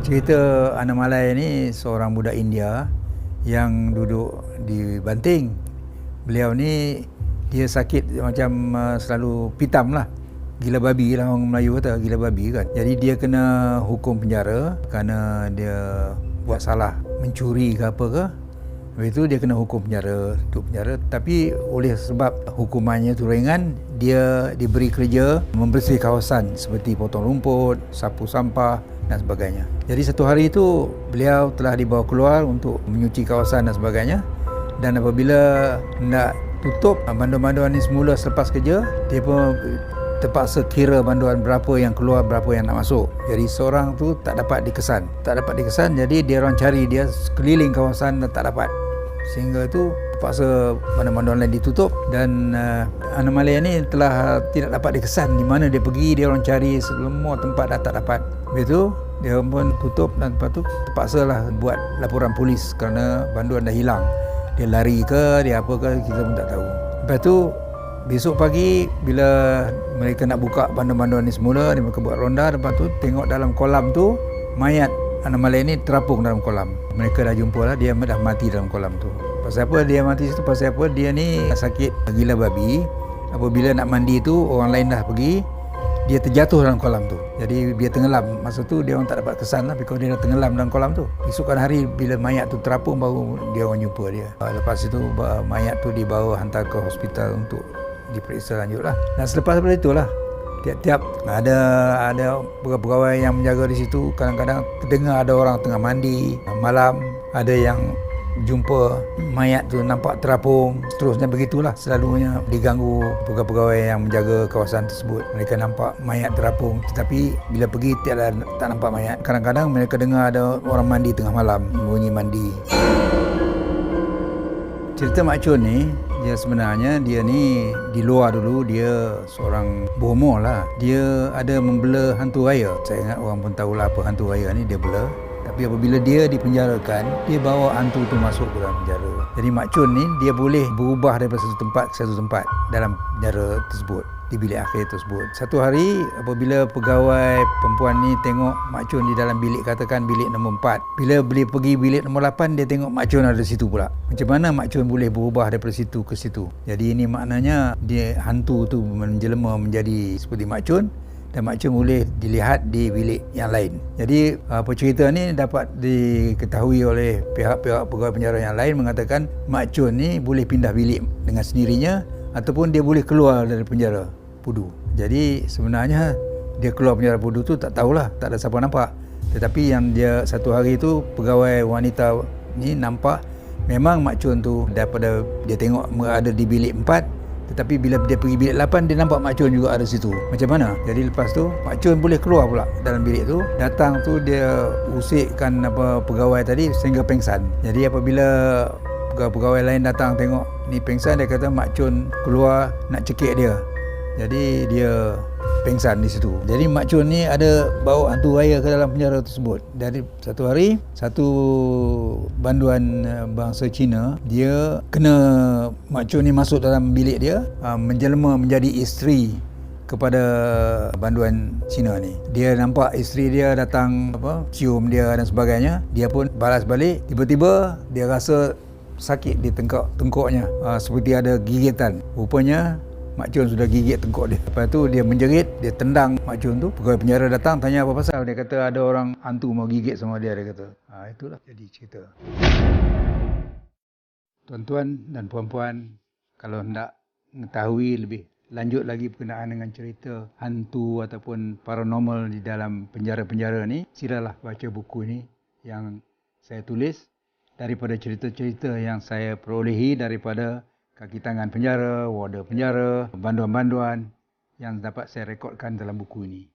Cerita Annamalai ni seorang budak India yang duduk di Banting. Beliau ni dia sakit macam selalu pitam lah. Gila babi lah orang Melayu kata, gila babi kan. Jadi dia kena hukum penjara kerana dia buat salah mencuri ke apa ke. Lepas itu dia kena hukum penjara, duduk penjara. Tapi oleh sebab hukumannya tu ringan, dia diberi kerja membersih kawasan seperti potong rumput, sapu sampah dan sebagainya. Jadi satu hari itu beliau telah dibawa keluar untuk menyuci kawasan dan sebagainya. Dan apabila hendak tutup banduan-banduan ni semula selepas kerja, dia pun terpaksa kira banduan berapa yang keluar, berapa yang nak masuk. Jadi seorang tu tak dapat dikesan. Jadi dia orang cari dia sekeliling kawasan dan tak dapat. Sehingga itu terpaksa banduan-banduan lain ditutup dan Annamalai ni telah tidak dapat dikesan. Di mana dia pergi, dia orang cari semua tempat dah tak dapat. Lepas itu dia pun tutup dan lepas tu terpaksalah buat laporan polis kerana banduan dah hilang. Dia lari ke, dia apa ke, kita pun tak tahu. Lepas tu besok pagi bila mereka nak buka banduan-banduan ni semula, dia mereka buat ronda, lepas tu tengok dalam kolam tu mayat Annamalai ni terapung dalam kolam. Mereka dah jumpa lah, dia dah mati dalam kolam tu. Pasal apa dia mati situ? Pasal apa? Dia ni sakit gila babi. Apabila nak mandi tu, orang lain dah pergi, dia terjatuh dalam kolam tu. Jadi dia tenggelam. Masa tu dia orang tak dapat kesan lah, because dia dah tenggelam dalam kolam tu. Esokan hari bila mayat tu terapung, baru dia orang jumpa dia. Lepas itu mayat tu dibawa hantar ke hospital untuk diperiksa lanjut lah. Dan selepas daripada itulah, tiap-tiap ada pegawai yang menjaga di situ. Kadang-kadang terdengar ada orang tengah mandi malam, ada yang jumpa mayat tu nampak terapung. Seterusnya begitulah, selalunya diganggu pegawai-pegawai yang menjaga kawasan tersebut. Mereka nampak mayat terapung, tetapi bila pergi tak nampak mayat. Kadang-kadang mereka dengar ada orang mandi tengah malam, bunyi mandi. Cerita Mak Chun ni, dia sebenarnya dia ni di luar dulu dia seorang bomoh lah. Dia ada membela hantu raya. Saya ingat orang pun tahulah apa hantu raya ni, dia bela. Tapi apabila dia dipenjarakan, dia bawa hantu tu masuk ke dalam penjara. Jadi Mak Chun ni dia boleh berubah daripada satu tempat ke satu tempat dalam penjara tersebut, di bilik akhir tersebut. Satu hari apabila pegawai perempuan ni tengok Mak Chun di dalam bilik, katakan bilik nombor 4. Bila beliau pergi bilik nombor 8, dia tengok Mak Chun ada di situ pula. Macam mana Mak Chun boleh berubah daripada situ ke situ? Jadi ini maknanya dia hantu tu menjelma menjadi seperti Mak Chun. Dan Mak Chun boleh dilihat di bilik yang lain. Jadi apa cerita ni dapat diketahui oleh pihak-pihak pegawai penjara yang lain, mengatakan Mak Chun ni boleh pindah bilik dengan sendirinya, ataupun dia boleh keluar dari penjara Pudu. Jadi sebenarnya dia keluar penjara Pudu tu tak tahulah, tak ada siapa nampak. Tetapi yang dia satu hari tu pegawai wanita ni nampak memang Mak Chun tu daripada dia tengok ada di bilik 4, tetapi bila dia pergi bilik 8, dia nampak Mak Chun juga ada situ. Macam mana? Jadi lepas tu Mak Chun boleh keluar pula dalam bilik tu. Datang tu dia usikkan pegawai tadi sehingga pengsan. Jadi apabila pegawai lain datang tengok ni pengsan, dia kata Mak Chun keluar nak cekik dia. Jadi dia pengsan di situ. Jadi Mak Chun ni ada bawa hantu raya ke dalam penjara tersebut. Dari satu hari, satu banduan bangsa Cina, dia kena Mak Chun ni masuk dalam bilik dia, menjelma menjadi isteri kepada banduan Cina ni. Dia nampak isteri dia datang cium dia dan sebagainya. Dia pun balas balik. Tiba-tiba dia rasa sakit di tengkuknya, seperti ada gigitan. Rupanya Mak Chun sudah gigit tengkuk dia. Lepas tu dia menjerit, dia tendang Mak Chun tu. Pegawai penjara datang tanya apa pasal. Dia kata ada orang hantu mau gigit sama dia kata. Itulah jadi cerita. Tuan-tuan dan puan-puan, kalau hendak mengetahui lebih lanjut lagi berkenaan dengan cerita hantu ataupun paranormal di dalam penjara-penjara ni, silalah baca buku ni yang saya tulis daripada cerita-cerita yang saya perolehi daripada kaki tangan penjara, warder penjara, banduan-banduan yang dapat saya rekodkan dalam buku ini.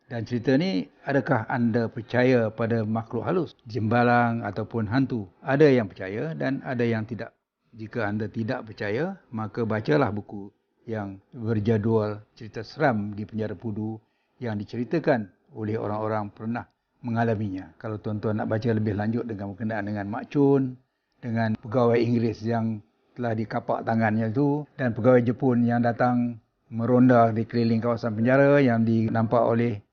Dan cerita ni, adakah anda percaya pada makhluk halus, jembalang ataupun hantu? Ada yang percaya dan ada yang tidak. Jika anda tidak percaya, maka bacalah buku yang berjadual Cerita Seram di Penjara Pudu yang diceritakan oleh orang-orang pernah mengalaminya. Kalau tuan-tuan nak baca lebih lanjut berkenaan dengan Mak Chun, dengan pegawai Inggeris yang telah dikapak tangannya itu, dan pegawai Jepun yang datang meronda di keliling kawasan penjara yang dinampak oleh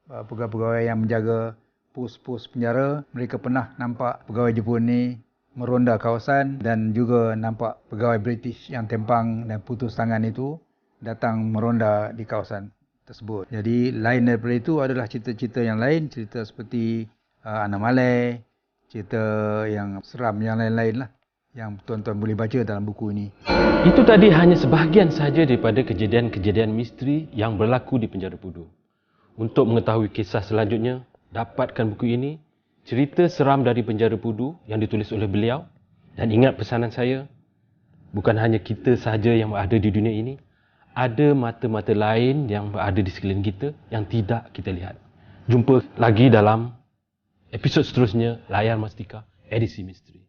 pegawai-pegawai yang menjaga pos-pos penjara, mereka pernah nampak pegawai Jepun ni meronda kawasan dan juga nampak pegawai British yang tempang dan putus tangan itu datang meronda di kawasan tersebut. Jadi lain daripada itu adalah cerita-cerita yang lain, cerita seperti Anomalai, cerita yang seram yang lain-lain lah yang tuan-tuan boleh baca dalam buku ini. Itu tadi hanya sebahagian sahaja daripada kejadian-kejadian misteri yang berlaku di penjara Pudu. Untuk mengetahui kisah selanjutnya, dapatkan buku ini, Cerita Seram dari Penjara Pudu yang ditulis oleh beliau. Dan ingat pesanan saya, bukan hanya kita sahaja yang berada di dunia ini, ada mata-mata lain yang berada di sekeliling kita yang tidak kita lihat. Jumpa lagi dalam episod seterusnya Layar Mastika edisi misteri.